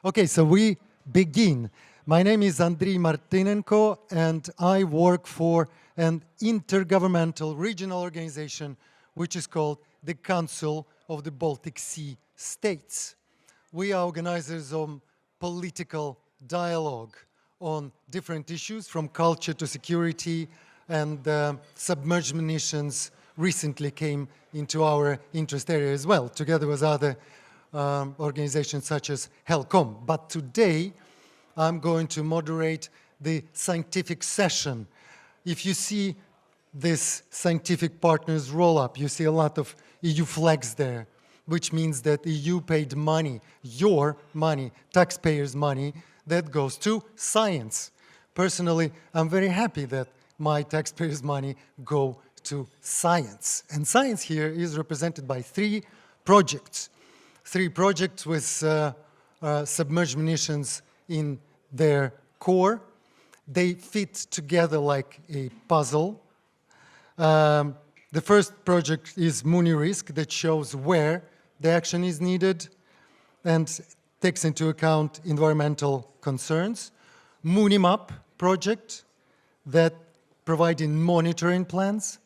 Okay, so we begin. My name is Andriy Martynenko, and I work for an intergovernmental regional organization which is called the Council of the Baltic Sea States. We are organizers of political dialogue on different issues from culture to security, and submerged munitions recently came into our interest area as well, together with other organizations such as HELCOM. But today, I'm going to moderate the scientific session. If you see this scientific partners roll-up, you see a lot of EU flags there, which means that the EU paid money, your money, taxpayers' money, that goes to science. Personally, I'm very happy that my taxpayers' money go to science. And science here is represented by three projects with submerged munitions in their core. They fit together like a puzzle. The first project is Munirisk, that shows where the action is needed and takes into account environmental concerns. Munimap project that providing monitoring plans,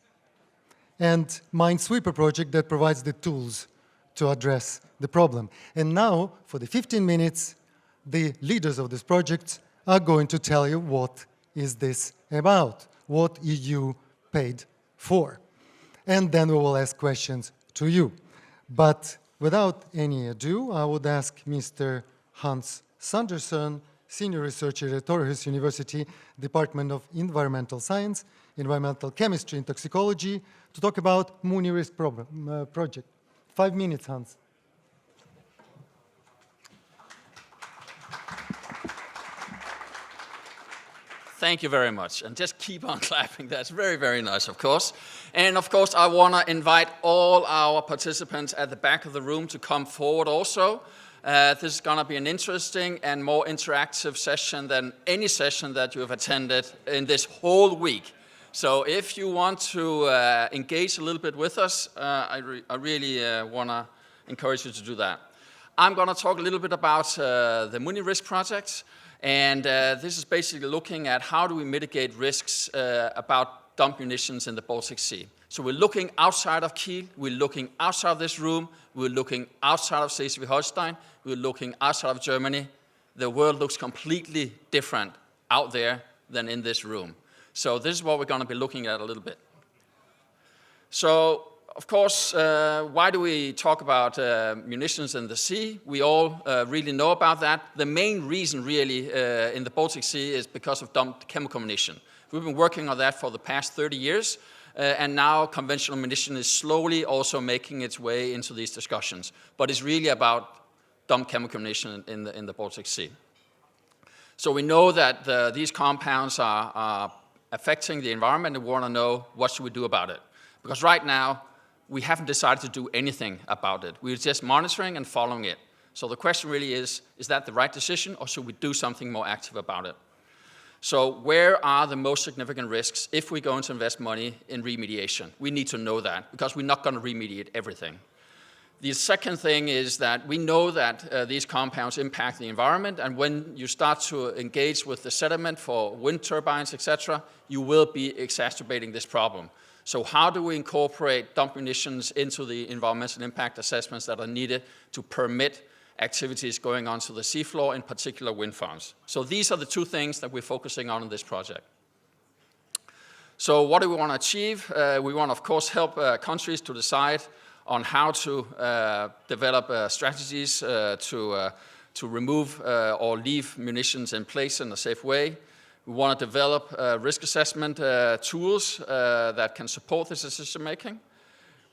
and Minesweeper project that provides the tools to address the problem. And now, for the 15 minutes, the leaders of this project are going to tell you what is this about, what EU paid for. And then we will ask questions to you. But without any ado, I would ask Mr. Hans Sanderson, Senior Researcher at Aarhus University, Department of Environmental Science, Environmental Chemistry and Toxicology, to talk about Munirisk project. 5 minutes, Hans. Thank you very much. And just keep on clapping. That's very, very nice, of course. And of course, I want to invite all our participants at the back of the room to come forward also. This is going to be an interesting and more interactive session than any session that you have attended in this whole week. So if you want to engage a little bit with us, I really want to encourage you to do that. I'm going to talk a little bit about the Munirisk project. And this is basically looking at how do we mitigate risks about dump munitions in the Baltic Sea. So we're looking outside of Kiel, we're looking outside of this room, we're looking outside of Schleswig-Holstein, we're looking outside of Germany. The world looks completely different out there than in this room. So this is what we're going to be looking at a little bit. So, of course, why do we talk about munitions in the sea? We all really know about that. The main reason really in the Baltic Sea is because of dumped chemical munition. We've been working on that for the past 30 years, and now conventional munition is slowly also making its way into these discussions. But it's really about dumped chemical munition in the Baltic Sea. So we know that these compounds are affecting the environment, and we want to know what should we do about it. Because right now, we haven't decided to do anything about it. We're just monitoring and following it. So the question really is that the right decision, or should we do something more active about it? So where are the most significant risks if we're going to invest money in remediation? We need to know that, because we're not going to remediate everything. The second thing is that we know that these compounds impact the environment, and when you start to engage with the sediment for wind turbines, etc., you will be exacerbating this problem. So how do we incorporate dump munitions into the environmental impact assessments that are needed to permit activities going on to the seafloor, in particular wind farms? So these are the two things that we're focusing on in this project. So what do we want to achieve? We want, of course, help countries to decide on how to develop strategies to remove or leave munitions in place in a safe way. We want to develop risk assessment tools that can support this decision making.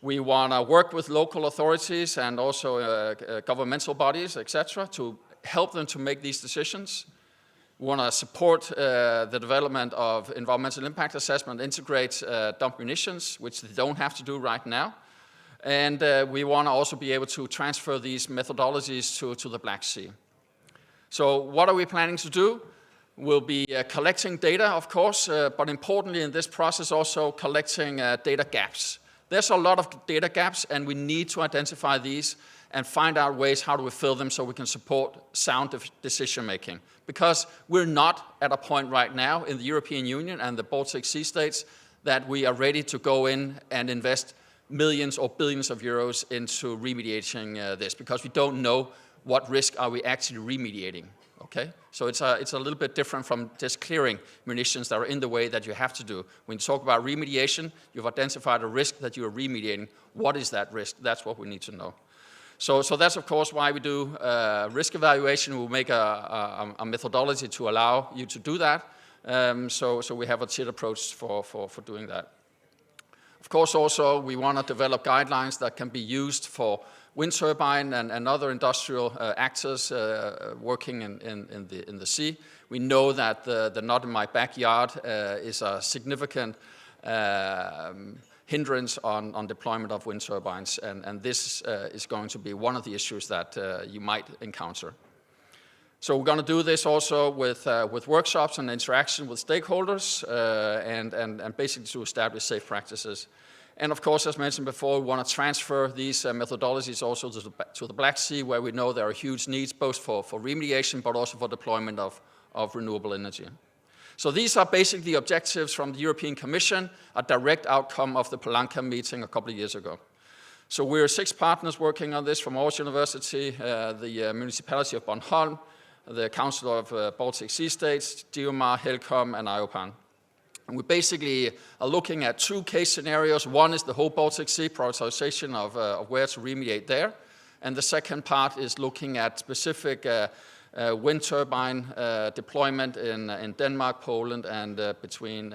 We want to work with local authorities and also governmental bodies, etc., to help them to make these decisions. We want to support the development of environmental impact assessment, integrate dump munitions, which they don't have to do right now. And we want to also be able to transfer these methodologies to the Black Sea. So what are we planning to do? We'll be collecting data, of course, but importantly in this process also collecting data gaps. There's a lot of data gaps, and we need to identify these and find out ways how do we fill them so we can support sound decision making. Because we're not at a point right now in the European Union and the Baltic Sea states that we are ready to go in and invest millions or billions of euros into remediating this, because we don't know what risk are we actually remediating. Okay, so it's a little bit different from just clearing munitions that are in the way that you have to do. When you talk about remediation, you've identified a risk that you are remediating. What is that risk? That's what we need to know. So that's of course why we do risk evaluation. We'll make a methodology to allow you to do that. So we have a tiered approach for doing that. Of course, also we want to develop guidelines that can be used for wind turbine and other industrial actors working in the sea. We know that the not in my backyard is a significant hindrance on deployment of wind turbines, and this is going to be one of the issues that you might encounter. So we're going to do this also with workshops and interaction with stakeholders and basically to establish safe practices. And of course, as mentioned before, we want to transfer these methodologies also to the Black Sea, where we know there are huge needs both for remediation but also for deployment of renewable energy. So these are basically the objectives from the European Commission, a direct outcome of the Palanca meeting a couple of years ago. So we're 6 partners working on this from Aarhus University, the municipality of Bornholm, the Council of Baltic Sea States, GEOMAR, HELCOM, and IOPAN. And we basically are looking at 2 case scenarios. One is the whole Baltic Sea, prioritization of where to remediate there. And the second part is looking at specific wind turbine deployment in Denmark, Poland, and between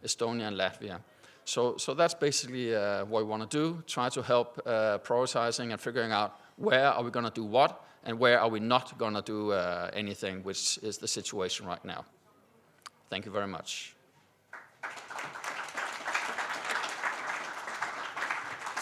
Estonia and Latvia. So that's basically what we want to do, try to help prioritizing and figuring out where are we going to do what and where are we not going to do anything, which is the situation right now. Thank you very much.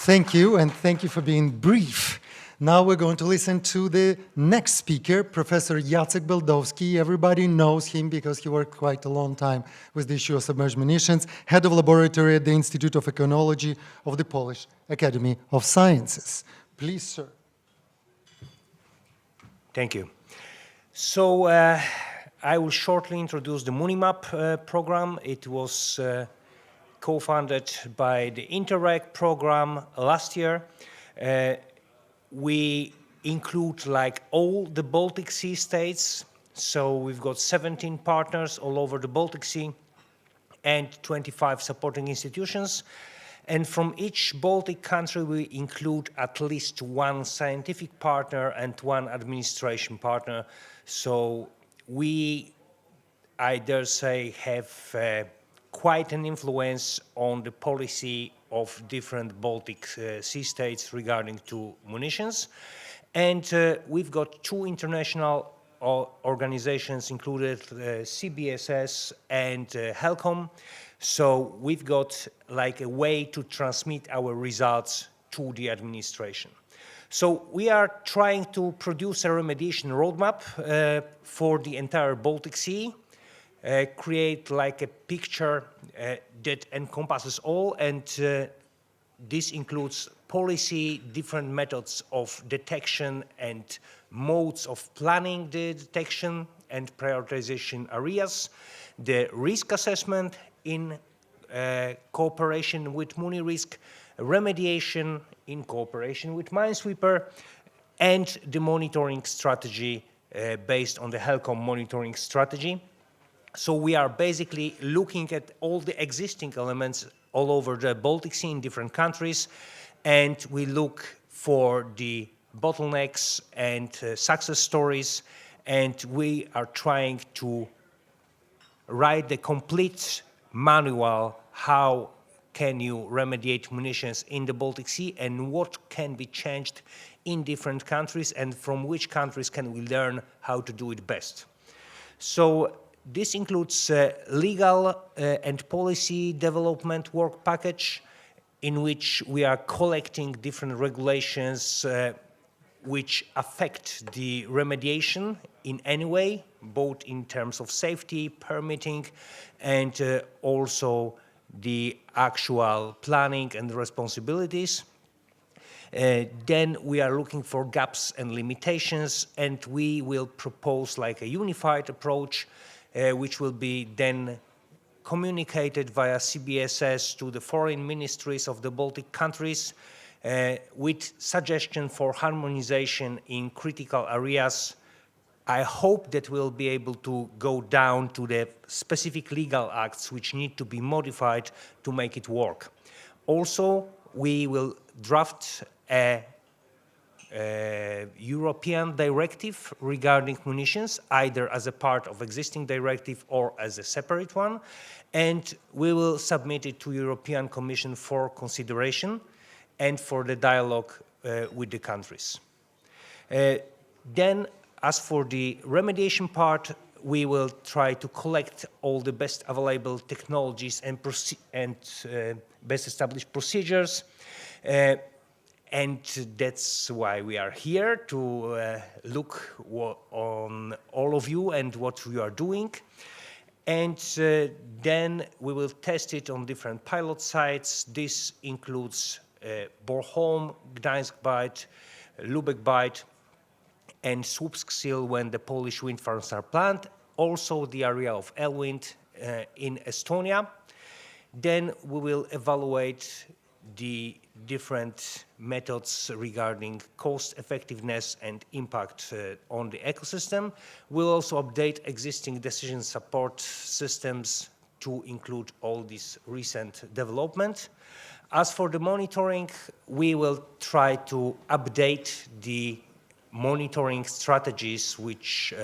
Thank you, and thank you for being brief. Now we're going to listen to the next speaker, Professor Jacek Bełdowski. Everybody knows him because he worked quite a long time with the issue of submerged munitions, head of laboratory at the Institute of Oceanology of the Polish Academy of Sciences. Please, sir. Thank you. So I will shortly introduce the MUNIMAP program. It was co-funded by the Interreg program last year. We include like all the Baltic Sea states. So we've got 17 partners all over the Baltic Sea and 25 supporting institutions. And from each Baltic country, we include at least 1 scientific partner and 1 administration partner. So we, I dare say, have quite an influence on the policy of different Baltic Sea states regarding to munitions. And we've got 2 international organizations included, CBSS and HELCOM. So we've got like a way to transmit our results to the administration. So we are trying to produce a remediation roadmap for the entire Baltic Sea, create like a picture that encompasses all, and this includes policy, different methods of detection and modes of planning the detection and prioritization areas, the risk assessment in cooperation with MuniRisk, remediation in cooperation with Minesweeper, and the monitoring strategy based on the HELCOM monitoring strategy. So we are basically looking at all the existing elements all over the Baltic Sea in different countries, and we look for the bottlenecks and success stories, and we are trying to write the complete manual how can you remediate munitions in the Baltic Sea and what can be changed in different countries and from which countries can we learn how to do it best. So this includes legal and policy development work package in which we are collecting different regulations which affect the remediation in any way, both in terms of safety, permitting, and also the actual planning and responsibilities. Then we are looking for gaps and limitations, and we will propose like a unified approach, which will be then communicated via CBSS to the foreign ministries of the Baltic countries with suggestion for harmonization in critical areas. I hope that we'll be able to go down to the specific legal acts which need to be modified to make it work. Also, we will draft a European directive regarding munitions, either as a part of existing directive or as a separate one, and we will submit it to European Commission for consideration and for the dialogue with the countries. Then, as for the remediation part, we will try to collect all the best available technologies and best established procedures. And that's why we are here, to look on all of you and what you are doing. And then we will test it on different pilot sites. This includes Bornholm, Gdańsk Bight, Lubeck Bight, and Słupsk when the Polish wind farms are planned. Also the area of Elwind in Estonia. Then we will evaluate the different methods regarding cost effectiveness and impact on the ecosystem. We'll also update existing decision support systems to include all this recent development. As for the monitoring, we will try to update the monitoring strategies which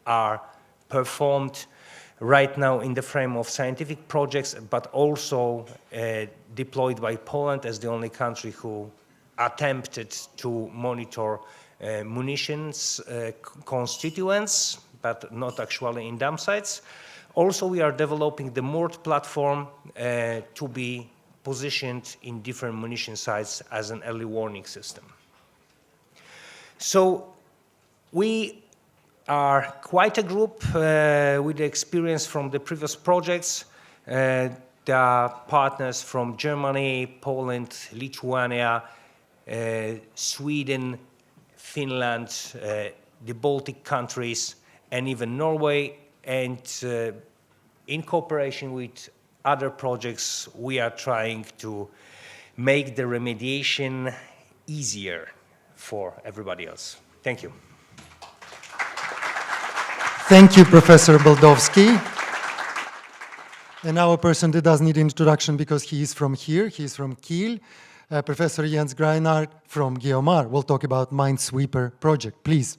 are performed right now in the frame of scientific projects, but also deployed by Poland as the only country who attempted to monitor munitions constituents, but not actually in dump sites. Also, we are developing the MORT platform to be positioned in different munition sites as an early warning system. So we are quite a group with experience from the previous projects. There are partners from Germany, Poland, Lithuania, Sweden, Finland, the Baltic countries, and even Norway. And in cooperation with other projects, we are trying to make the remediation easier for everybody else. Thank you. Thank you, Professor Bełdowski. And now a person that doesn't need introduction because he is from here, he is from Kiel. Professor Jens Greinert from GEOMAR will talk about Minesweeper project. Please.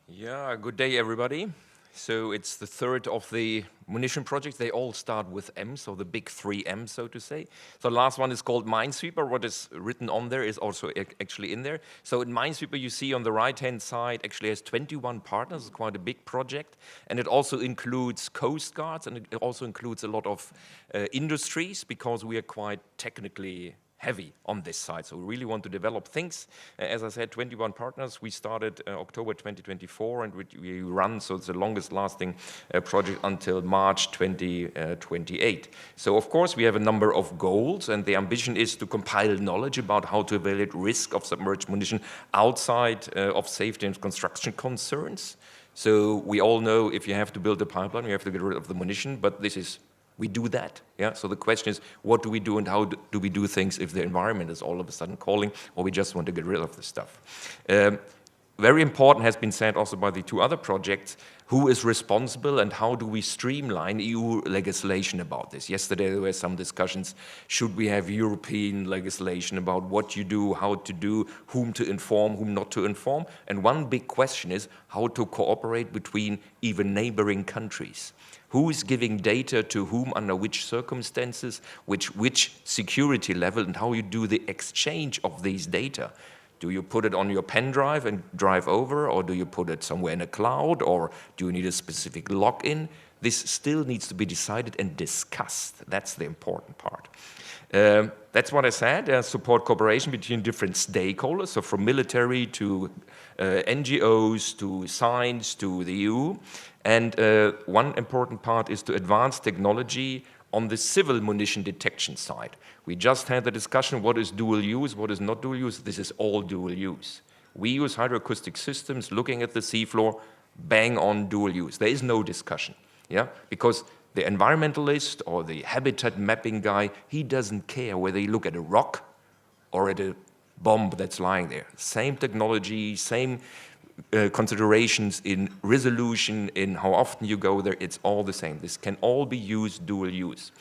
Yeah, good day, everybody. So it's the third of the munition projects. They all start with M, so the big 3 M, so to say. So the last one is called Minesweeper. What is written on there is also actually in there. So in Minesweeper, you see on the right-hand side, actually has 21 partners. It's quite a big project. And it also includes coast guards, and it also includes a lot of industries, because we are quite technically heavy on this side. So we really want to develop things. As I said, 21 partners. We started October 2024, and we run, so it's the longest lasting project until March 2028. So of course we have a number of goals, and the ambition is to compile knowledge about how to evaluate risk of submerged munition outside of safety and construction concerns. So we all know if you have to build a pipeline, you have to get rid of the munition, but we do that, yeah? So the question is, what do we do and how do we do things if the environment is all of a sudden calling, or we just want to get rid of the stuff? Very important has been said also by the 2 other projects, who is responsible and how do we streamline EU legislation about this? Yesterday there were some discussions, should we have European legislation about what you do, how to do, whom to inform, whom not to inform? And one big question is how to cooperate between even neighboring countries. Who is giving data to whom, under which circumstances, which security level, and how you do the exchange of these data. Do you put it on your pen drive and drive over, or do you put it somewhere in a cloud, or do you need a specific login? This still needs to be decided and discussed. That's the important part. That's what I said, support cooperation between different stakeholders, so from military to NGOs, to science, to the EU. And one important part is to advance technology on the civil munition detection side. We just had the discussion, what is dual use, what is not dual use. This is all dual use. We use hydroacoustic systems, looking at the seafloor, bang on dual use. There is no discussion, yeah? Because the environmentalist or the habitat mapping guy, he doesn't care whether you look at a rock or at a bomb that's lying there. Same technology, same considerations in resolution, in how often you go there, it's all the same. This can all be used dual use.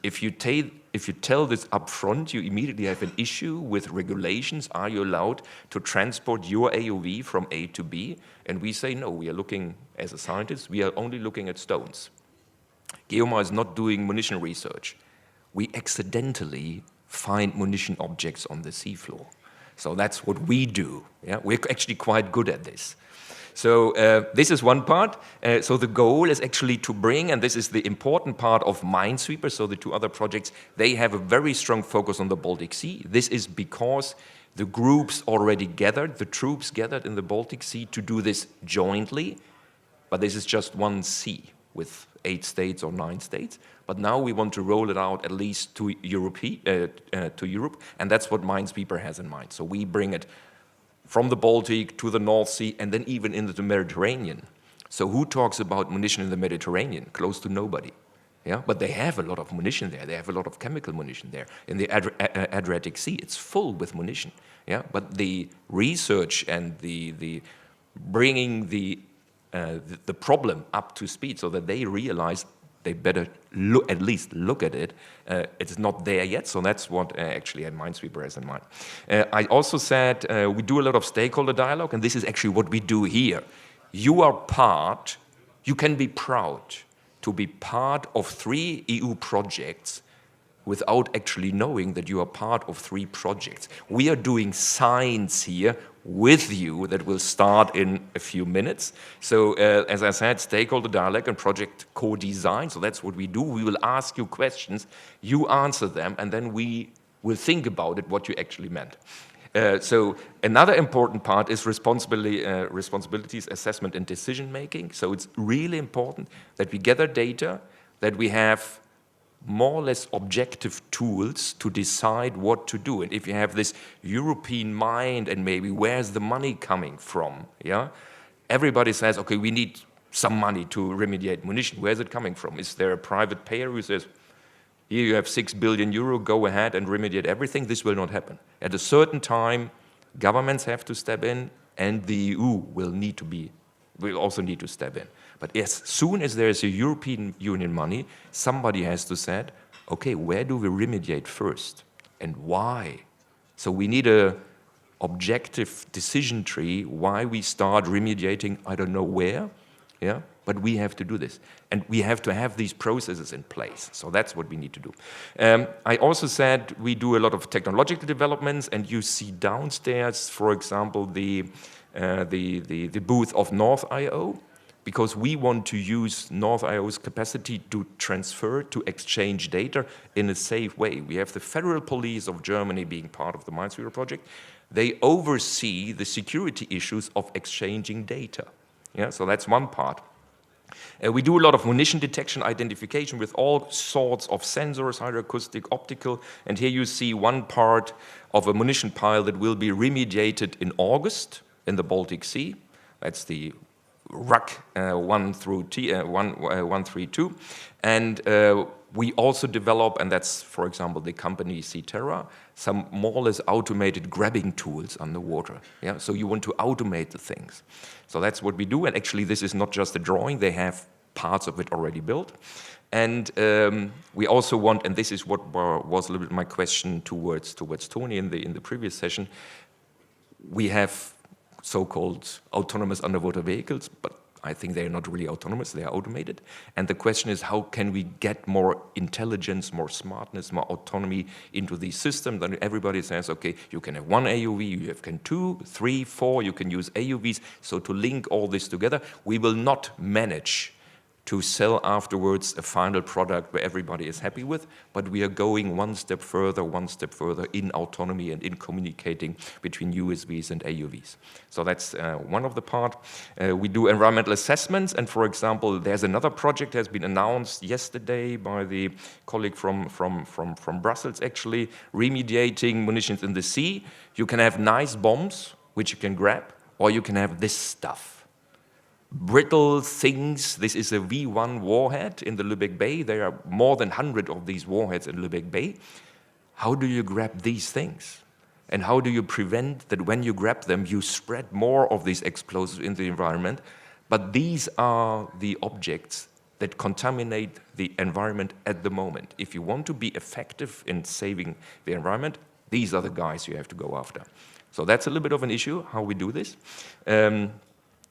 If you tell this up front, you immediately have an issue with regulations. Are you allowed to transport your AUV from A to B? And we say, no, we are looking, as a scientist, we are only looking at stones. GEOMAR is not doing munition research. We accidentally find munition objects on the seafloor. So that's what we do. Yeah? We're actually quite good at this. So this is one part. So the goal is actually to bring, and this is the important part of Minesweeper, so the two other projects, they have a very strong focus on the Baltic Sea. This is because the groups already gathered, the troops gathered in the Baltic Sea to do this jointly, but this is just one sea with 8 states or 9 states. But now we want to roll it out at least to Europe, and that's what Minesweeper has in mind. So we bring it from the Baltic to the North Sea and then even into the Mediterranean. So who talks about munition in the Mediterranean? Close to nobody. Yeah? But they have a lot of munition there. They have a lot of chemical munition there. In the Adriatic Sea, it's full with munition. Yeah? But the research and the bringing the problem up to speed so that they realize they better at least look at it. It's not there yet, so that's what actually Minesweeper has in mind. I also said we do a lot of stakeholder dialogue, and this is actually what we do here. You are part, you can be proud to be part of 3 EU projects without actually knowing that you are part of 3 projects. We are doing science here with you that will start in a few minutes. So as I said, stakeholder dialogue and project co-design, so that's what we do. We will ask you questions, you answer them, and then we will think about it, what you actually meant. So another important part is responsibilities, assessment, and decision making. So it's really important that we gather data, that we have more or less objective tools to decide what to do. And if you have this European mind and maybe where's the money coming from, yeah? Everybody says, okay, we need some money to remediate munition. Where's it coming from? Is there a private payer who says, here you have 6 billion euro, go ahead and remediate everything? This will not happen. At a certain time, governments have to step in and the EU will also need to step in. But as soon as there is a European Union money, somebody has to say, okay, where do we remediate first and why? So we need a objective decision tree why we start remediating, I don't know where, yeah, but we have to do this. And we have to have these processes in place. So that's what we need to do. I also said we do a lot of technological developments, and you see downstairs, for example, the booth of North.io, because we want to use North.io's capacity to transfer, to exchange data in a safe way. We have the Federal Police of Germany being part of the Minesweeper project. They oversee the security issues of exchanging data. Yeah, so that's one part. We do a lot of munition detection identification with all sorts of sensors, hydroacoustic, optical, and here you see one part of a munition pile that will be remediated in August in the Baltic Sea. That's the RUC 132. And we also develop, and that's, for example, the company Citerra, some more or less automated grabbing tools underwater. Yeah? So you want to automate the things. So that's what we do, and actually this is not just a drawing, they have parts of it already built. And we also want, and this is what was a little bit my question towards Tony in the previous session, we have so-called autonomous underwater vehicles, but I think they're not really autonomous, they are automated. And the question is, how can we get more intelligence, more smartness, more autonomy into these systems? Then everybody says, okay, you can have 1 AUV, you can 2, 3, 4, you can use AUVs. So to link all this together, we will not manage to sell afterwards a final product where everybody is happy with, but we are going one step further in autonomy and in communicating between USVs and AUVs. So that's one of the part. We do environmental assessments, and for example, there's another project that has been announced yesterday by the colleague from Brussels, actually, remediating munitions in the sea. You can have nice bombs, which you can grab, or you can have this stuff. Brittle things. This is a V1 warhead in the Lübeck Bay. There are more than 100 of these warheads in Lübeck Bay. How do you grab these things? And how do you prevent that when you grab them, you spread more of these explosives in the environment? But these are the objects that contaminate the environment at the moment. If you want to be effective in saving the environment, these are the guys you have to go after. So that's a little bit of an issue, how we do this.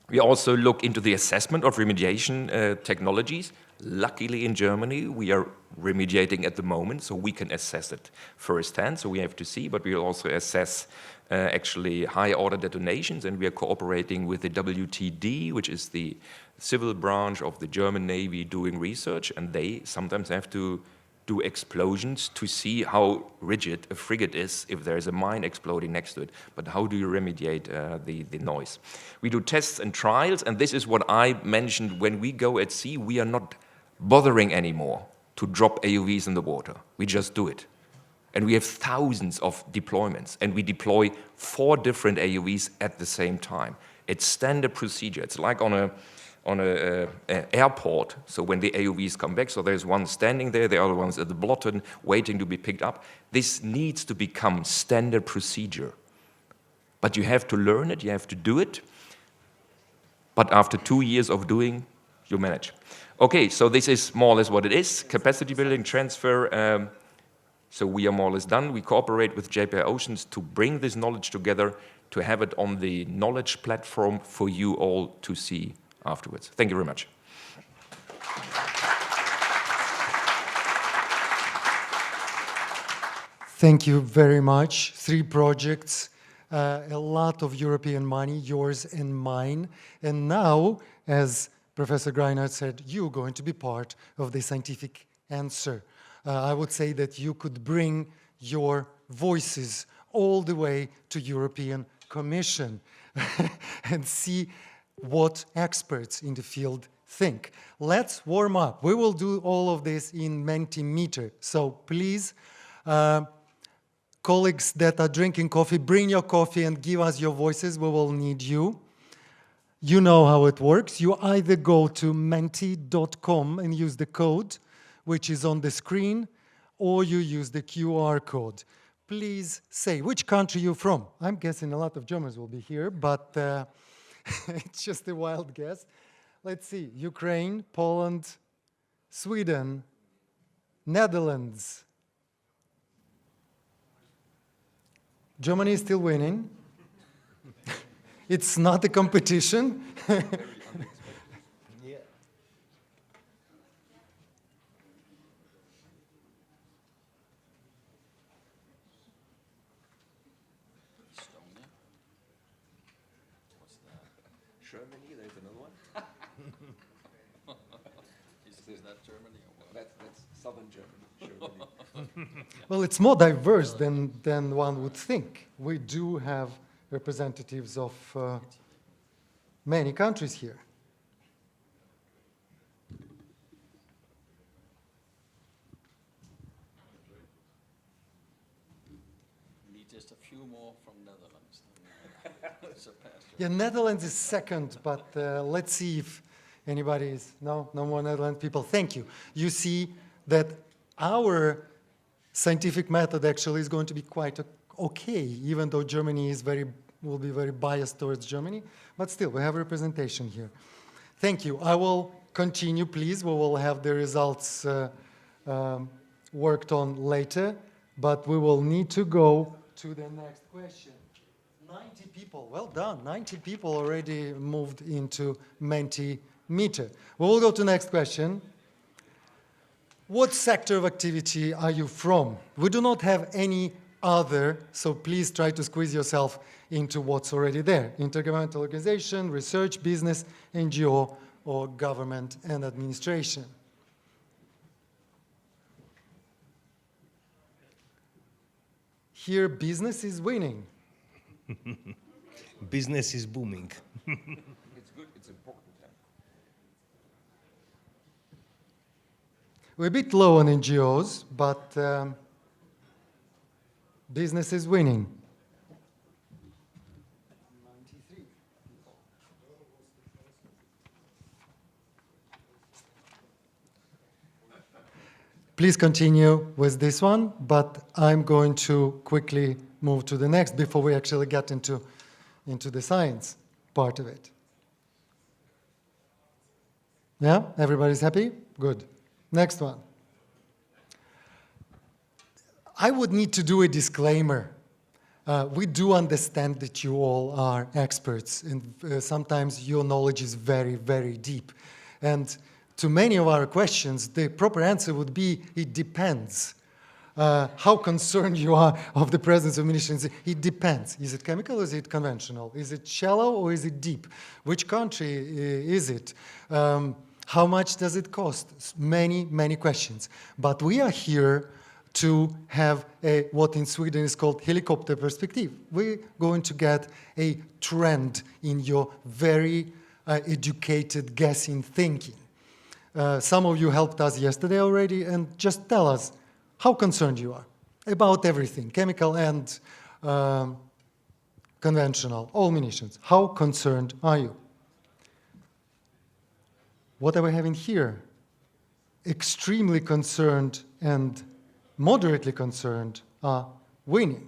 We also look into the assessment of remediation technologies. Luckily in Germany, we are remediating at the moment, so we can assess it firsthand, so we have to see, but we also assess actually high order detonations, and we are cooperating with the WTD, which is the civil branch of the German Navy doing research, and they sometimes have to do explosions to see how rigid a frigate is if there is a mine exploding next to it. But how do you remediate the noise? We do tests and trials, and this is what I mentioned. When we go at sea, we are not bothering anymore to drop AUVs in the water. We just do it. And we have thousands of deployments, and we deploy 4 different AUVs at the same time. It's standard procedure. It's like on a airport, so when the AUVs come back, so there's one standing there, the other one's at the bottom, waiting to be picked up. This needs to become standard procedure. But you have to learn it, you have to do it, but after 2 years of doing, you manage. Okay, so this is more or less what it is, capacity building, transfer, so we are more or less done. We cooperate with JPI Oceans to bring this knowledge together, to have it on the knowledge platform for you all to see afterwards. Thank you very much. Thank you very much. 3 projects, a lot of European money, yours and mine. And now, as Professor Greinert said, you're going to be part of the scientific answer. I would say that you could bring your voices all the way to European Commission and see what experts in the field think. Let's warm up. We will do all of this in Mentimeter. So please, colleagues that are drinking coffee, bring your coffee and give us your voices. We will need you. You know how it works. You either go to menti.com and use the code, which is on the screen, or you use the QR code. Please say which country you're from. I'm guessing a lot of Germans will be here, but it's just a wild guess. Let's see, Ukraine, Poland, Sweden, Netherlands. Germany is still winning. It's not a competition. Germany, there's another one. Is that Germany or what? That's southern Germany. Well, it's more diverse than one would think. We do have representatives of many countries here. We need just a few more from Netherlands. Yeah, Netherlands is second, but let's see if anybody is... No more Netherlands people. Thank you. You see that our scientific method actually is going to be quite okay, even though Germany will be very biased towards Germany, but still, we have representation here. Thank you. I will continue, please. We will have the results worked on later, but we will need to go to the next question. 90 people, well done. 90 people already moved into Mentimeter. We will go to the next question. What sector of activity are you from? We do not have any other, so please try to squeeze yourself into what's already there. Intergovernmental organization, research, business, NGO, or government and administration. Here, business is winning. Business is booming. It's good, it's important. We're a bit low on NGOs, but business is winning. Please continue with this one, but I'm going to quickly move to the next before we actually get into the science part of it. Yeah, everybody's happy? Good. Next one. I would need to do a disclaimer. We do understand that you all are experts, and sometimes your knowledge is very, very deep. And to many of our questions, the proper answer would be, it depends. How concerned you are of the presence of munitions, it depends. Is it chemical or is it conventional? Is it shallow or is it deep? Which country is it? How much does it cost? Many, many questions. But we are here to have what in Sweden is called helicopter perspective. We're going to get a trend in your very educated guessing thinking. Some of you helped us yesterday already, and just tell us how concerned you are about everything, chemical and conventional, all munitions. How concerned are you? What are we having here? Extremely concerned and moderately concerned are winning.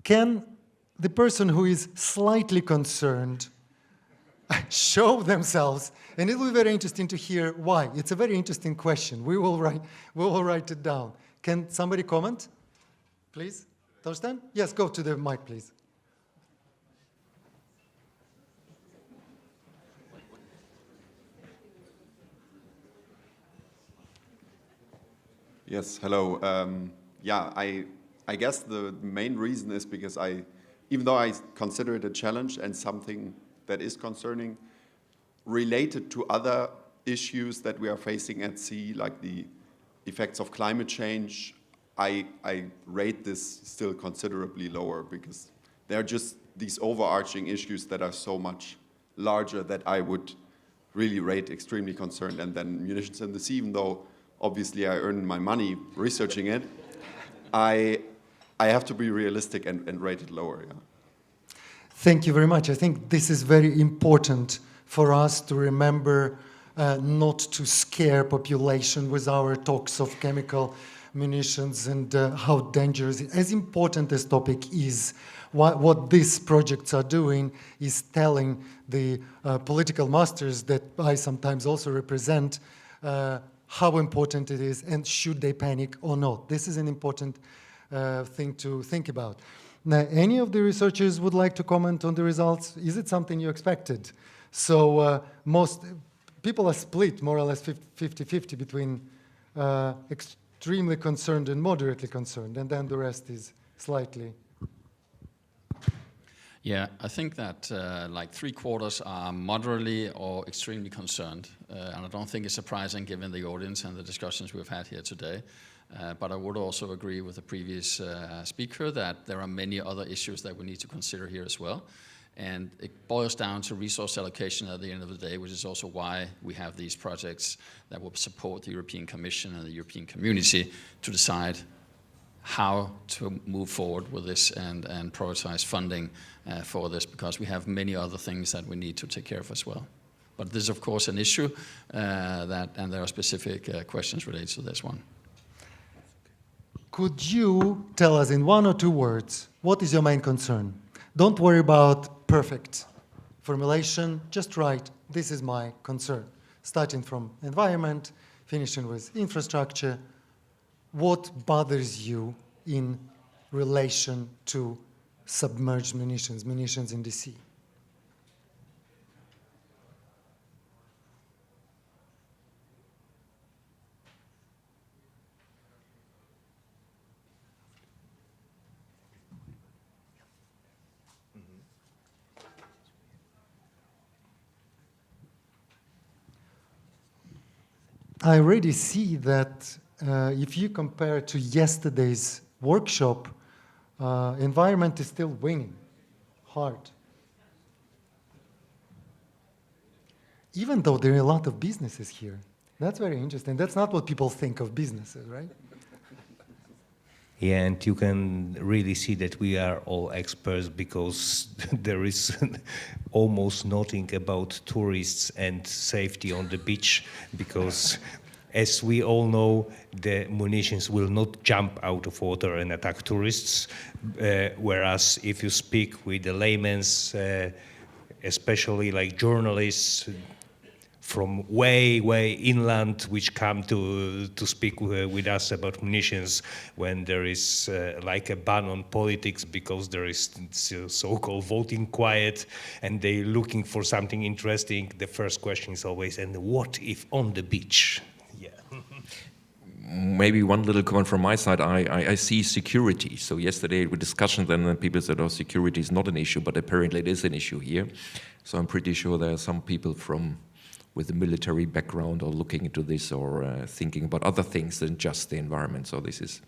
Can the person who is slightly concerned show themselves? And it will be very interesting to hear why. It's a very interesting question. We will write it down. Can somebody comment, please? Torsten? Yes, go to the mic, please. Yes, hello. Yeah, I guess the main reason is because even though I consider it a challenge and something that is concerning, related to other issues that we are facing at sea, like the effects of climate change, I rate this still considerably lower, because there are just these overarching issues that are so much larger that I would really rate extremely concerned. And then munitions in the sea, even though obviously I earn my money researching it, I have to be realistic and rate it lower. Yeah. Thank you very much. I think this is very important for us to remember not to scare population with our talks of chemical munitions and how dangerous it is. As important this topic is, what these projects are doing is telling the political masters that I sometimes also represent how important it is and should they panic or not. This is an important thing to think about. Now, any of the researchers would like to comment on the results? Is it something you expected? So most people are split more or less 50-50 between extremely concerned and moderately concerned, and then the rest is slightly. Yeah, I think that like 3/4 are moderately or extremely concerned, and I don't think it's surprising given the audience and the discussions we've had here today. But I would also agree with the previous speaker that there are many other issues that we need to consider here as well. And it boils down to resource allocation at the end of the day, which is also why we have these projects that will support the European Commission and the European community to decide how to move forward with this and prioritize funding for this, because we have many other things that we need to take care of as well. But this is, of course, an issue and there are specific questions related to this one. Could you tell us in 1 or 2 words, what is your main concern? Don't worry about perfect formulation, just write, this is my concern. Starting from environment, finishing with infrastructure, what bothers you in relation to submerged munitions, munitions in the sea? I already see that if you compare to yesterday's workshop, environment is still winning hard. Even though there are a lot of businesses here. That's very interesting. That's not what people think of businesses, right? Yeah, and you can really see that we are all experts because there is almost nothing about tourists and safety on the beach because, as we all know, the munitions will not jump out of water and attack tourists, whereas if you speak with the laymen's, especially like journalists from way inland, which come to speak with us about munitions when there is like a ban on politics because there is so-called voting quiet and they looking for something interesting. The first question is always, and what if on the beach? Yeah. Maybe one little comment from my side. I see security. So yesterday with discussions, then people said, oh, security is not an issue, but apparently it is an issue here. So I'm pretty sure there are some people with a military background or looking into this or thinking about other things than just the environment. So this is,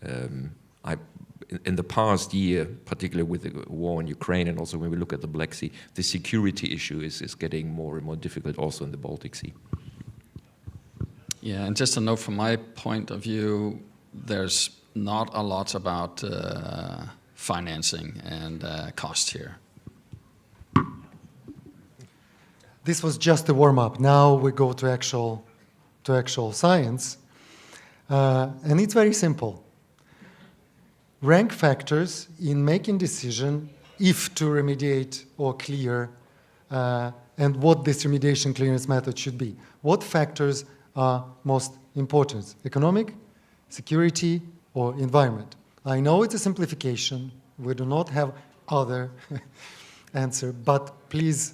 in the past year, particularly with the war in Ukraine and also when we look at the Black Sea, the security issue is getting more and more difficult also in the Baltic Sea. Yeah, and just a note from my point of view, there's not a lot about financing and cost here. This was just a warm-up. Now we go to actual science. And it's very simple. Rank factors in making decision if to remediate or clear and what this remediation clearance method should be. What factors are most important? Economic, security, or environment? I know it's a simplification. We do not have other answer, but please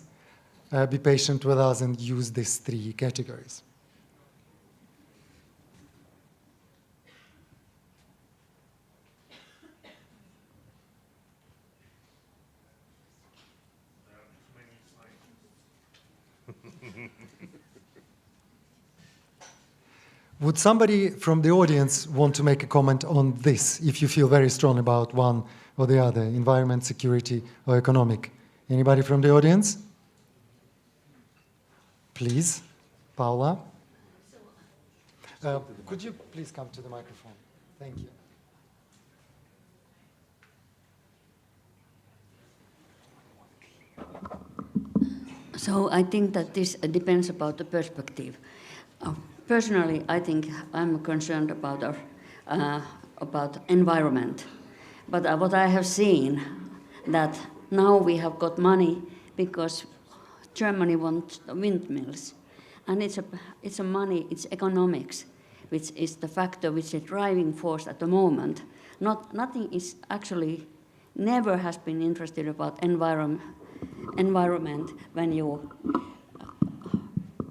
be patient with us and use these three categories. Would somebody from the audience want to make a comment on this, if you feel very strong about one or the other, environment, security, or economic? Anybody from the audience? Please, Paula. Could you please come to the microphone? Thank you. So I think that this depends about the perspective. Personally, I think I'm concerned about environment. But what I have seen, that now we have got money because Germany wants windmills. And it's a money, it's economics, which is the factor which is driving force at the moment. Nothing is actually, never has been interested about environment when you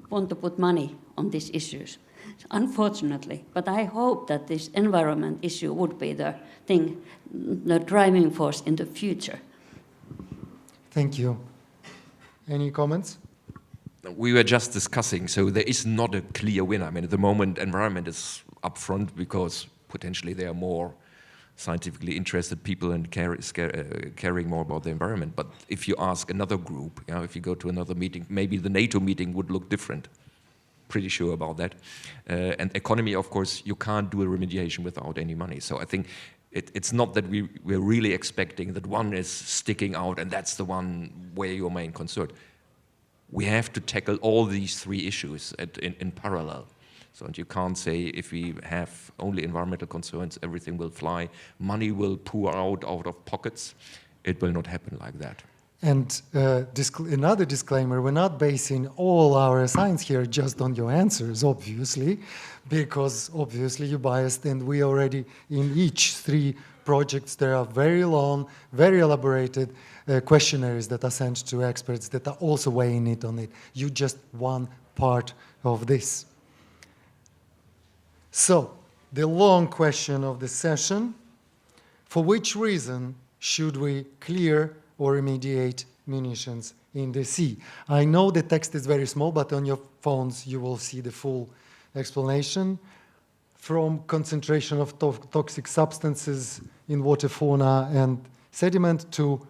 want to put money on these issues, unfortunately. But I hope that this environment issue would be the thing, the driving force in the future. Thank you. Any comments? We were just discussing, so there is not a clear winner. I mean, at the moment, environment is up front because potentially there are more scientifically interested people and caring more about the environment. But if you ask another group, if you go to another meeting, maybe the NATO meeting would look different. Pretty sure about that. And economy, of course, you can't do a remediation without any money. So I think it's not that we're really expecting that one is sticking out and that's the one where you're main concern. We have to tackle all these three issues in parallel. So and you can't say if we have only environmental concerns, everything will fly, money will pour out of pockets. It will not happen like that. And another disclaimer, we're not basing all our science here just on your answers, obviously, because obviously you're biased, and we already, in each three projects, there are very long, very elaborated questionnaires that are sent to experts that are also weighing it on it. You just one part of this. So, the long question of the session, for which reason should we clear or remediate munitions in the sea? I know the text is very small, but on your phones you will see the full explanation, from concentration of toxic substances in water, fauna, and sediment to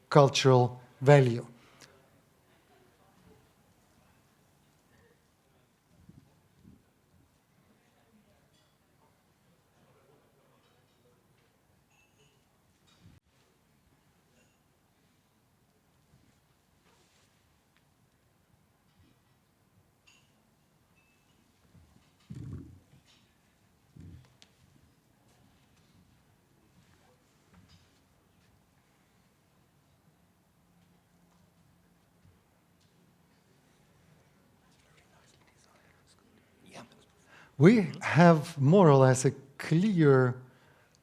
cultural value. We have more or less a clear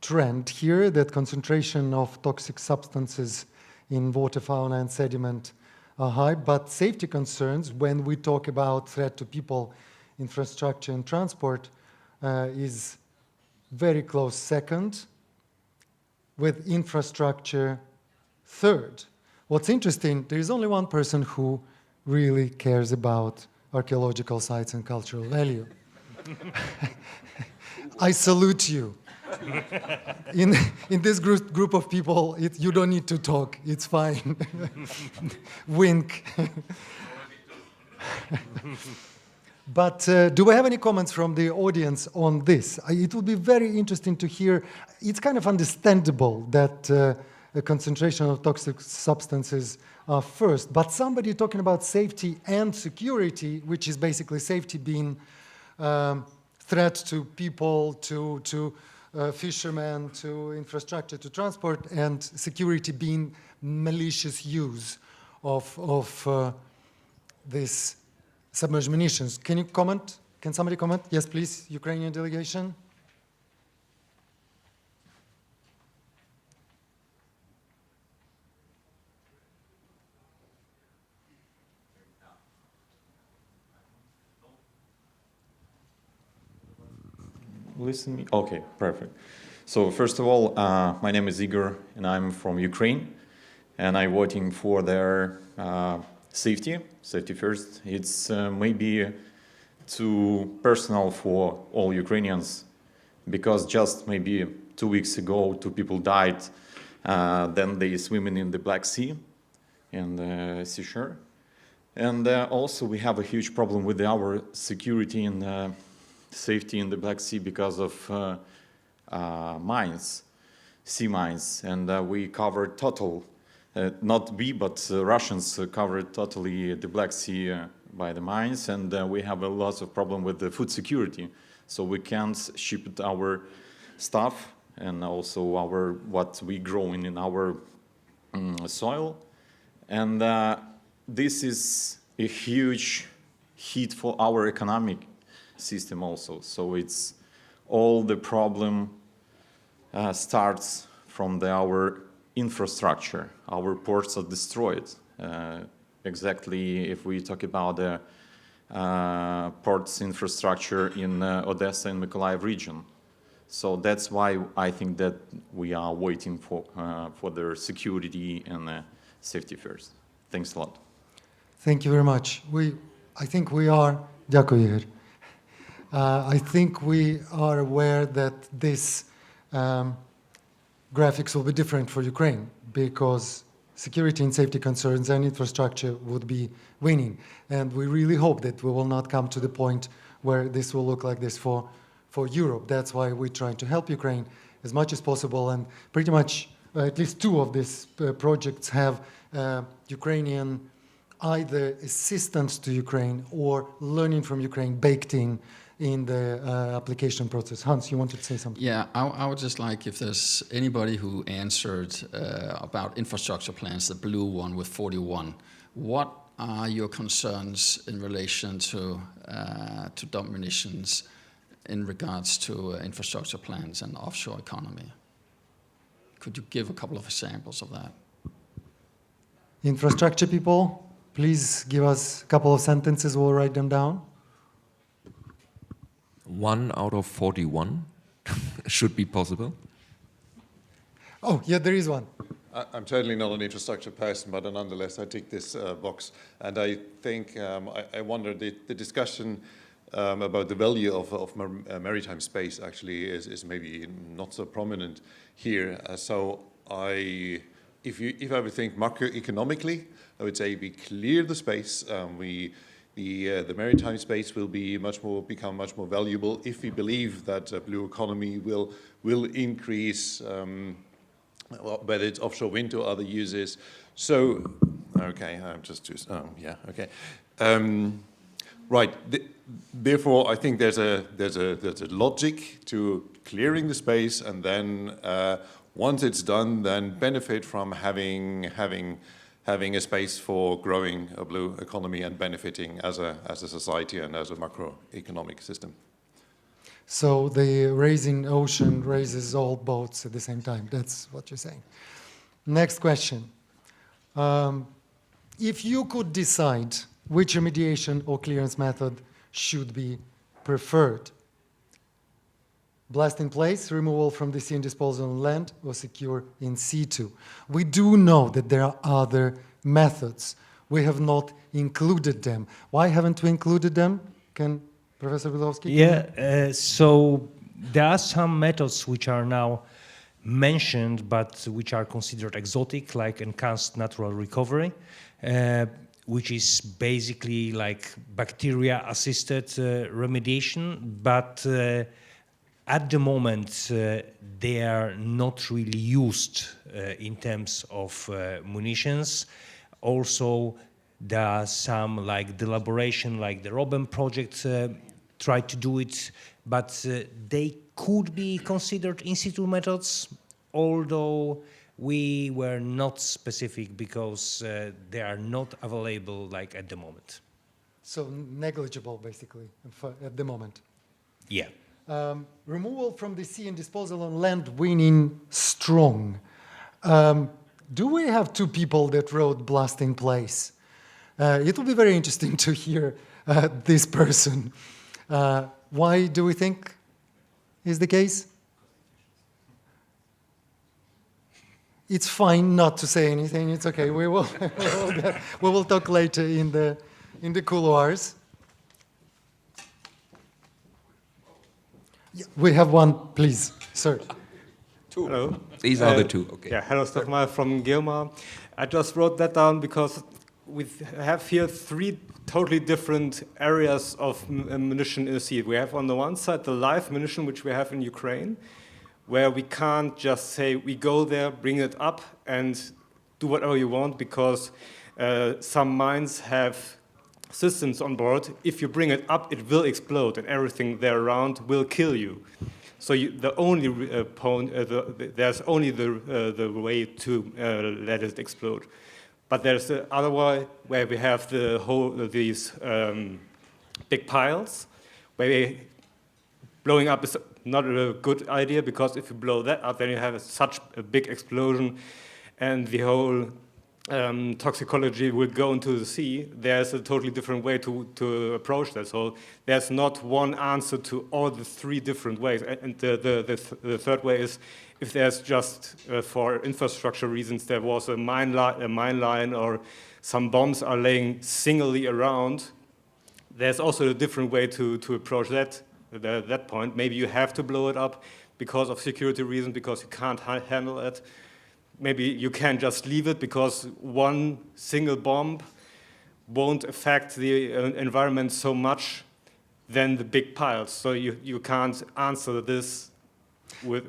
trend here that concentration of toxic substances in water, fauna, and sediment are high, but safety concerns, when we talk about threat to people, infrastructure, and transport, is very close second, with infrastructure third. What's interesting, there is only one person who really cares about archaeological sites and cultural value. I salute you. In this group of people, you don't need to talk. It's fine. Wink. But do we have any comments from the audience on this? It would be very interesting to hear. It's kind of understandable that a concentration of toxic substances are first, but somebody talking about safety and security, which is basically safety being threat to people, to fishermen, to infrastructure, to transport, and security being malicious use of this submerged munitions. Can you comment? Can somebody comment? Yes, please, Ukrainian delegation. Listen me? Okay, perfect. So first of all, my name is Igor, and I'm from Ukraine, and I'm voting for their safety first. It's maybe too personal for all Ukrainians, because just maybe 2 weeks ago, 2 people died. Then they swimming in the Black Sea, in the seashore. And also we have a huge problem with our security and safety in the Black Sea because of mines, sea mines, and we covered total, not we, but Russians covered totally the Black Sea by the mines, and we have a lot of problem with the food security, so we can't ship our stuff and also what we grow in our soil, and this is a huge hit for our economic system also. So it's all the problem starts from our infrastructure. Our ports are destroyed. Exactly if we talk about the ports infrastructure in Odessa and Mykolaiv region. So that's why I think that we are waiting for their security and safety first. Thanks a lot. Thank you very much. I think we are, Дякую, Igor. I think we are aware that this graphics will be different for Ukraine because security and safety concerns and infrastructure would be winning. And we really hope that we will not come to the point where this will look like this for Europe. That's why we're trying to help Ukraine as much as possible. And pretty much at least 2 of these projects have Ukrainian either assistance to Ukraine or learning from Ukraine baked in the application process. Hans, you wanted to say something? Yeah, I would just like if there's anybody who answered about infrastructure plans, the blue one with 41. What are your concerns in relation to dump munitions in regards to infrastructure plans and offshore economy? Could you give a couple of examples of that? Infrastructure people, please give us a couple of sentences, we'll write them down. 1 out of 41 should be possible. Oh, yeah, there is one. I'm certainly not an infrastructure person, but nonetheless, I tick this box. And I think, I wonder, the discussion about the value of maritime space actually is maybe not so prominent here. So if I would think macroeconomically, I would say we clear the space. The maritime space will become much more valuable if we believe that blue economy will increase, whether it's offshore wind or other uses. So, okay, I'm just yeah, okay. Right. Therefore, I think there's a logic to clearing the space, and then once it's done, then benefit from having a space for growing a blue economy and benefiting as a society and as a macroeconomic system. So the raising ocean raises all boats at the same time. That's what you're saying. Next question. If you could decide which remediation or clearance method should be preferred, blast in place, removal from the sea and disposal on land, or secure in situ. We do know that there are other methods. We have not included them. Why haven't we included them? Can Professor Bełdowski? Yeah, so there are some methods which are now mentioned, but which are considered exotic, like enhanced natural recovery, which is basically like bacteria-assisted remediation, but at the moment, they are not really used in terms of munitions. Also, there are some, like the elaboration, like the Robin project tried to do it, but they could be considered in situ methods, although we were not specific because they are not available like at the moment. So negligible, basically, at the moment. Yeah. Removal from the sea and disposal on land winning strong. Do we have two people that wrote blast in place? It will be very interesting to hear this person. Why do we think is the case? It's fine not to say anything. It's okay. We will talk later in the couloirs. Yeah, we have one, please, sir. Two. Hello. These are the two. Okay. Yeah, hello, Stockmar from GEOMAR. I just wrote that down because we have here three totally different areas of munition in the sea. We have on the one side the live munition, which we have in Ukraine, where we can't just say we go there, bring it up, and do whatever you want, because some mines have systems on board. If you bring it up, it will explode, and everything there around will kill you. So there's only the way to let it explode. But there's the other way where we have these big piles, where blowing up is not a good idea, because if you blow that up, then you have such a big explosion, and the whole toxicology will go into the sea. There's a totally different way to approach that. So there's not one answer to all the three different ways. And the third way is, if there's just for infrastructure reasons, there was a mine line or some bombs are laying singly around, there's also a different way to approach that point. Maybe you have to blow it up because of security reasons, because you can't handle it. Maybe you can just leave it because one single bomb won't affect the environment so much than the big piles. So you can't answer this with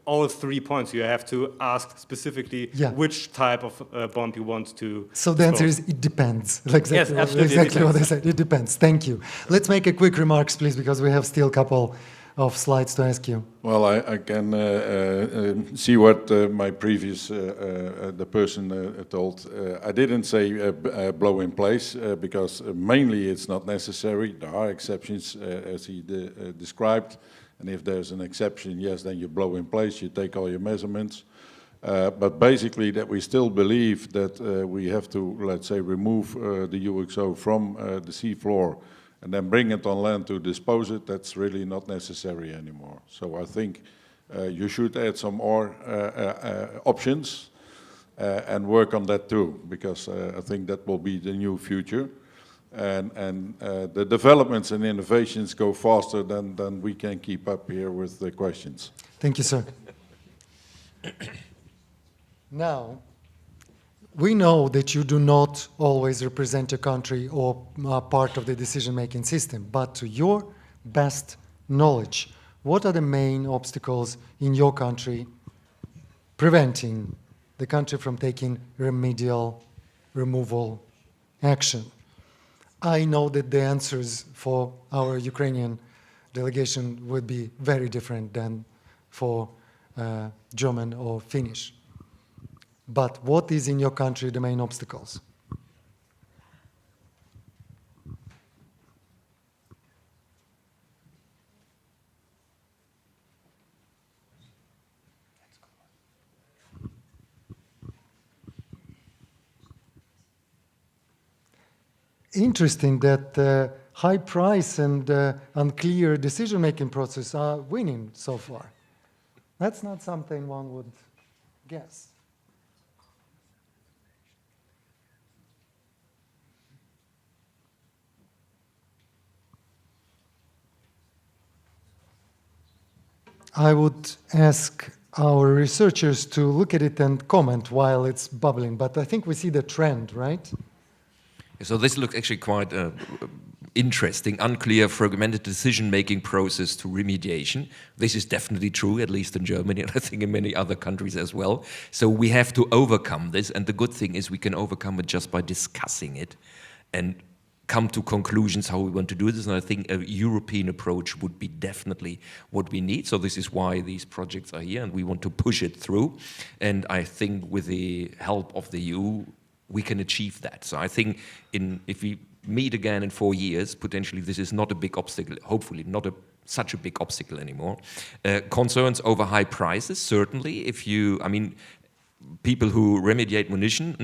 all 3 points. You have to ask specifically which type of bomb you want to So the answer is it depends. Exactly, yes, absolutely. Exactly what I said. It depends. Thank you. Let's make a quick remarks, please, because we have still a couple of slides to ask you. Well, I can see what my previous, the person told. I didn't say blow in place because mainly it's not necessary. There are exceptions as he described. And if there's an exception, yes, then you blow in place, you take all your measurements. But basically that we still believe that we have to, let's say, remove the UXO from the sea floor and then bring it on land to dispose it. That's really not necessary anymore. So I think you should add some more options and work on that too, because I think that will be the new future. and the developments and innovations go faster than we can keep up here with the questions. Thank you, sir. Now, we know that you do not always represent your country or are part of the decision-making system, but to your best knowledge, what are the main obstacles in your country preventing the country from taking remedial removal action? I know that the answers for our Ukrainian delegation would be very different than for German or Finnish. But what is in your country the main obstacles? Interesting that high price and unclear decision-making process are winning so far. That's not something one would guess. I would ask our researchers to look at it and comment while it's bubbling, but I think we see the trend, right? So this looks actually quite interesting, unclear, fragmented decision-making process to remediation. This is definitely true, at least in Germany, and I think in many other countries as well. So we have to overcome this, and the good thing is we can overcome it just by discussing it and come to conclusions how we want to do this, and I think a European approach would be definitely what we need. So this is why these projects are here, and we want to push it through. And I think with the help of the EU, we can achieve that. So I think if we meet again in 4 years, potentially this is not a big obstacle, hopefully not such a big obstacle anymore. Concerns over high prices, certainly. People who remediate munition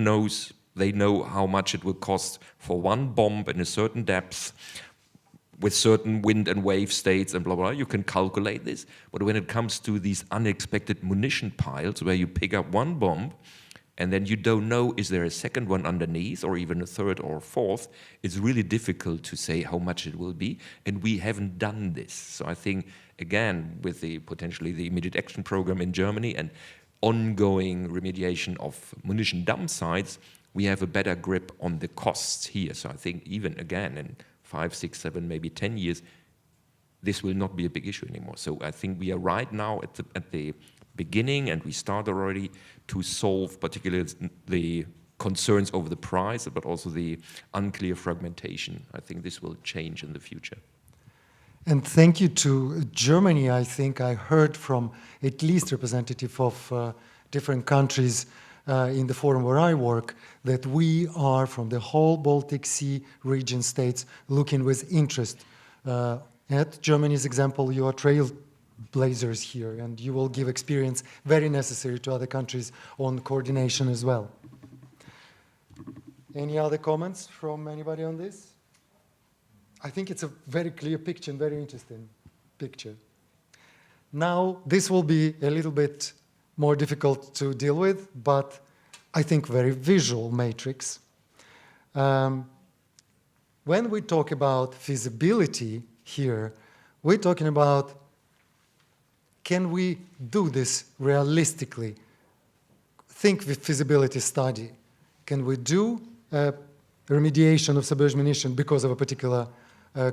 they know how much it will cost for one bomb in a certain depth with certain wind and wave states and blah, blah, blah. You can calculate this. But when it comes to these unexpected munition piles where you pick up one bomb and then you don't know, is there a second one underneath or even a third or a fourth, it's really difficult to say how much it will be. And we haven't done this. So I think, again, with potentially the immediate action program in Germany and ongoing remediation of munition dump sites, we have a better grip on the costs here. So I think even again in 5, 6, 7, maybe 10 years, this will not be a big issue anymore. So I think we are right now at the beginning, and we start already to solve particularly the concerns over the price, but also the unclear fragmentation. I think this will change in the future. And thank you to Germany. I think I heard from at least representative of different countries in the forum where I work, that we are, from the whole Baltic Sea region states, looking with interest at Germany's example. You are trailblazers here, and you will give experience very necessary to other countries on coordination as well. Any other comments from anybody on this? I think it's a very clear picture and very interesting picture. Now, this will be a little bit more difficult to deal with, but I think very visual matrix. When we talk about feasibility here, we're talking about, can we do this realistically? Think with feasibility study. Can we do remediation of submerged munition because of a particular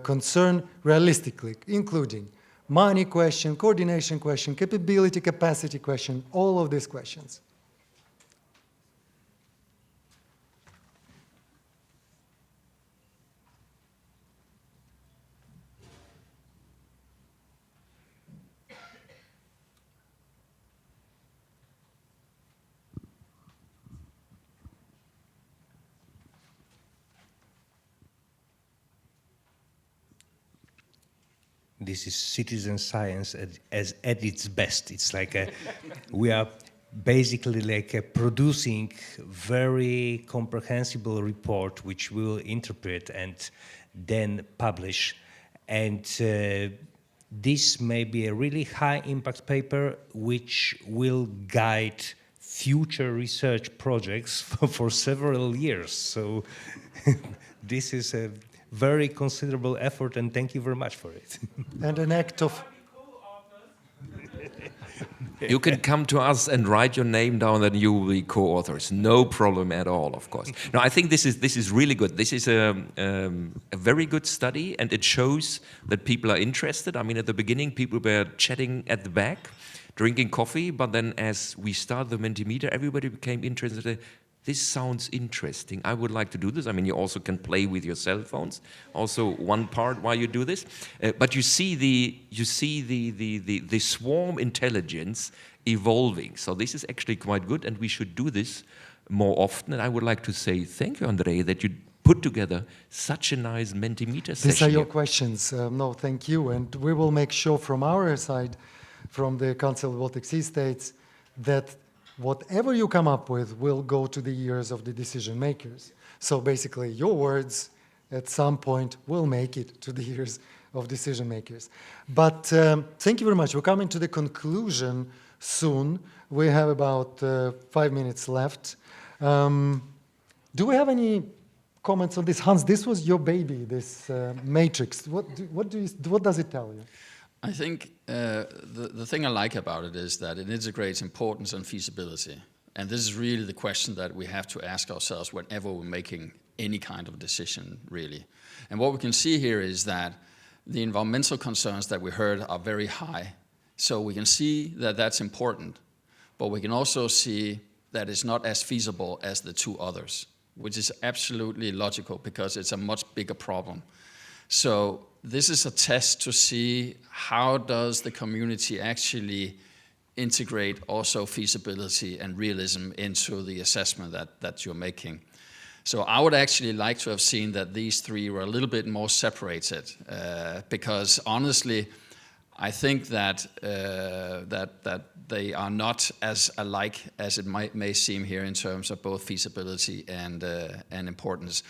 concern realistically, including money question, coordination question, capability, capacity question, all of these questions? This is citizen science at its best. It's like we are basically like producing very comprehensible report which we will interpret and then publish. And this may be a really high impact paper which will guide future research projects for several years. So this is a very considerable effort, and thank you very much for it. And an act of... You can come to us and write your name down, and you will be co-authors. No problem at all, of course. No, I think this is really good. This is a very good study, and it shows that people are interested. I mean, at the beginning, people were chatting at the back, drinking coffee, but then as we started the Mentimeter, everybody became interested. This sounds interesting. I would like to do this. I mean, you also can play with your cell phones. Also, one part while you do this. But you see the swarm intelligence evolving. So this is actually quite good, and we should do this more often. And I would like to say thank you, Andriy, that you put together such a nice Mentimeter session. These are your here. questions. No, thank you. And we will make sure from our side, from the Council of Baltic Sea States, that whatever you come up with will go to the ears of the decision makers. So basically, your words at some point will make it to the ears of decision makers. But thank you very much. We're coming to the conclusion soon. We have about 5 minutes left. Do we have any comments on this? Hans, this was your baby, this matrix. What does it tell you? I think the thing I like about it is that it integrates importance and feasibility. And this is really the question that we have to ask ourselves whenever we're making any kind of decision, really. And what we can see here is that the environmental concerns that we heard are very high. So we can see that that's important, but we can also see that it's not as feasible as the two others, which is absolutely logical because it's a much bigger problem. So this is a test to see how does the community actually integrate also feasibility and realism into the assessment that you're making. So I would actually like to have seen that these three were a little bit more separated because honestly, I think that that they are not as alike as it may seem here in terms of both feasibility and importance.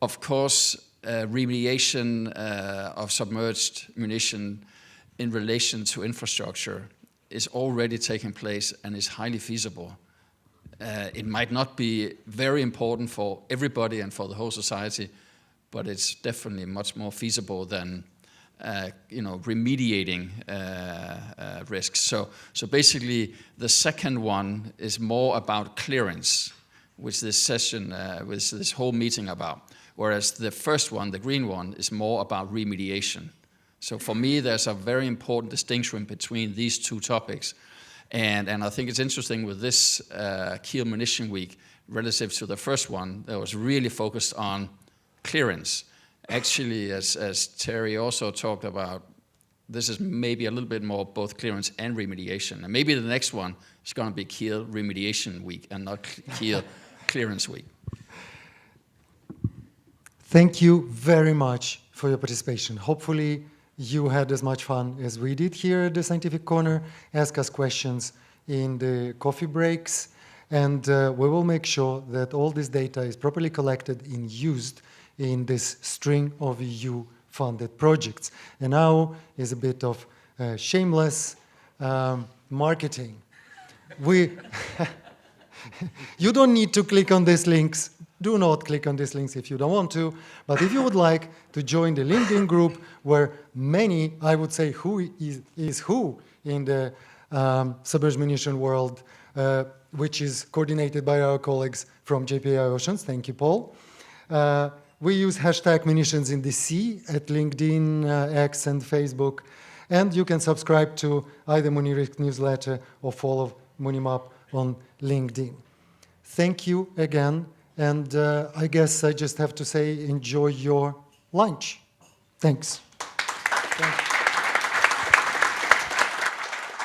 Of course, remediation of submerged munition in relation to infrastructure is already taking place and is highly feasible. It might not be very important for everybody and for the whole society, but it's definitely much more feasible than remediating risks. So basically, the second one is more about clearance, which this session, with this whole meeting about. Whereas the first one, the green one, is more about remediation. So for me, there's a very important distinction between these two topics. And I think it's interesting with this Kiel Munition Week, relative to the first one, that was really focused on clearance. Actually, as Terry also talked about, this is maybe a little bit more both clearance and remediation. And maybe the next one is going to be Kiel Remediation Week and not Kiel Clearance Week. Thank you very much for your participation. Hopefully you had as much fun as we did here at the Scientific Corner. Ask us questions in the coffee breaks, and we will make sure that all this data is properly collected and used in this string of EU-funded projects. And now is a bit of shameless marketing. You don't need to click on these links. Do not click on these links if you don't want to. But if you would like to join the LinkedIn group where many, I would say, who is who in the submerged munition world, which is coordinated by our colleagues from JPI Oceans. Thank you, Paul. We use hashtag munitions in the sea at LinkedIn, X, and Facebook. And you can subscribe to either Munirisk newsletter or follow Munimap on LinkedIn. Thank you again. And I guess I just have to say, enjoy your lunch. Thanks.